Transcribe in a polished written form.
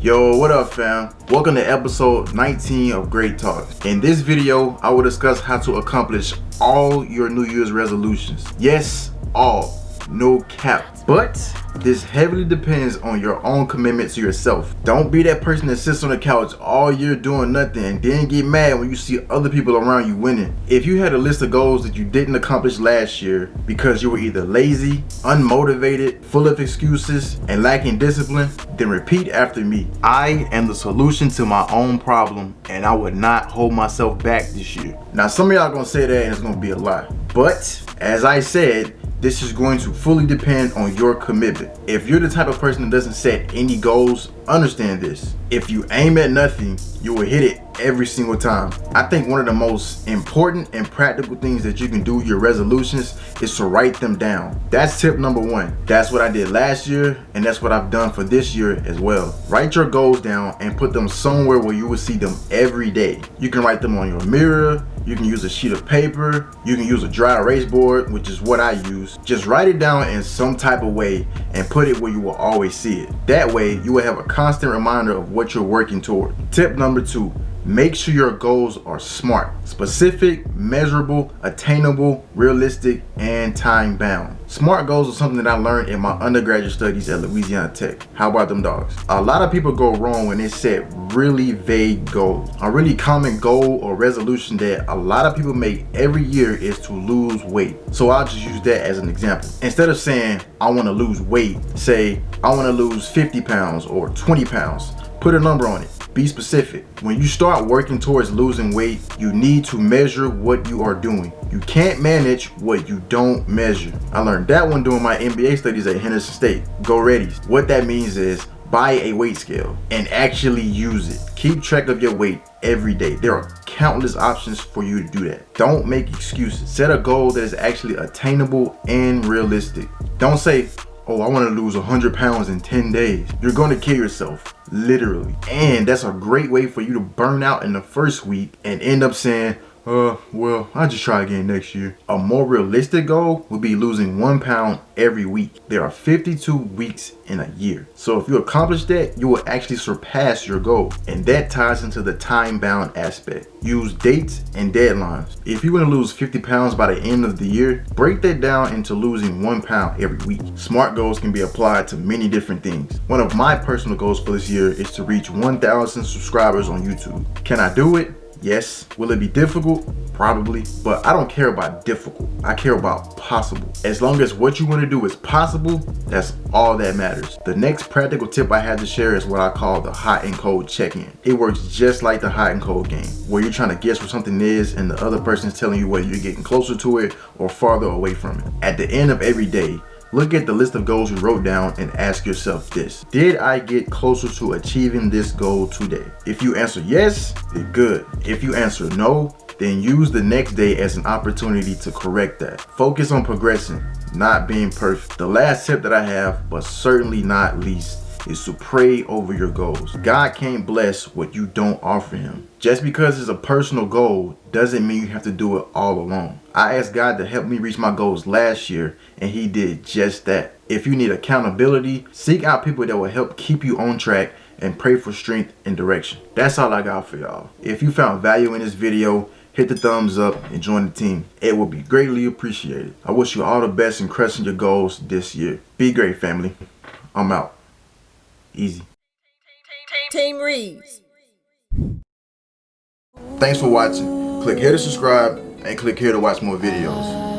Yo, what up fam? Welcome to episode 19 of Great Talks. In this video, I will discuss how to accomplish all your New Year's resolutions. Yes, all. No cap. But this heavily depends on your own commitment to yourself. Don't be that person that sits on the couch all year doing nothing and then get mad when you see other people around you winning. If you had a list of goals that you didn't accomplish last year because you were either lazy, unmotivated, full of excuses, and lacking discipline, then repeat after me. I am the solution to my own problem, and I would not hold myself back this year. Now some of y'all gonna say that and it's gonna be a lie. But as I said, this is going to fully depend on your commitment. If you're the type of person that doesn't set any goals, understand this. If you aim at nothing, you will hit it every single time. I think one of the most important and practical things that you can do with your resolutions is to write them down. That's tip number one. That's what I did last year, and that's what I've done for this year as well. Write your goals down and put them somewhere where you will see them every day. You can write them on your mirror, you can use a sheet of paper, you can use a dry erase board, which is what I use. Just write it down in some type of way and put it where you will always see it. That way you will have a constant reminder of what you're working toward. Tip number two, make sure your goals are smart, specific, measurable, attainable, realistic, and time bound. Smart goals are something that I learned in my undergraduate studies at Louisiana Tech. How about them dogs? A lot of people go wrong when they set really vague goals. A really common goal or resolution that a lot of people make every year is to lose weight. So I'll just use that as an example. Instead of saying, I want to lose weight, say, I want to lose 50 pounds or 20 pounds. Put a number on it. Be specific. When you start working towards losing weight, you need to measure what you are doing. You can't manage what you don't measure. I learned that one doing my MBA studies at Henderson State. Go Reez. What that means is buy a weight scale and actually use it. Keep track of your weight every day. There are countless options for you to do that. Don't make excuses. Set a goal that is actually attainable and realistic. Don't say, oh, I want to lose 100 pounds in 10 days. You're going to kill yourself, literally. And that's a great way for you to burn out in the first week and end up saying, well, I'll just try again next year. A more realistic goal would be losing 1 pound every week. There are 52 weeks in a year. So if you accomplish that, you will actually surpass your goal. And that ties into the time-bound aspect. Use dates and deadlines. If you want to lose 50 pounds by the end of the year, break that down into losing 1 pound every week. SMART goals can be applied to many different things. One of my personal goals for this year is to reach 1,000 subscribers on YouTube. Can I do it? Yes. Will it be difficult? Probably. But I don't care about difficult. I care about possible. As long as what you want to do is possible, that's all that matters. The next practical tip I have to share is what I call the hot and cold check-in. It works just like the hot and cold game, where you're trying to guess what something is and the other person is telling you whether you're getting closer to it or farther away from it. At the end of every day, look at the list of goals you wrote down and ask yourself this. Did I get closer to achieving this goal today? If you answer yes, then good. If you answer no, then use the next day as an opportunity to correct that. Focus on progressing, not being perfect. The last tip that I have, but certainly not least, is to pray over your goals. God can't bless what you don't offer him. Just because it's a personal goal doesn't mean you have to do it all alone. I asked God to help me reach my goals last year, and he did just that. If you need accountability, seek out people that will help keep you on track and pray for strength and direction. That's all I got for y'all. If you found value in this video, hit the thumbs up and join the team. It will be greatly appreciated. I wish you all the best in crushing your goals this year. Be great, family. I'm out. Easy. Team Reez. Thanks for watching. Click here to subscribe and click here to watch more videos.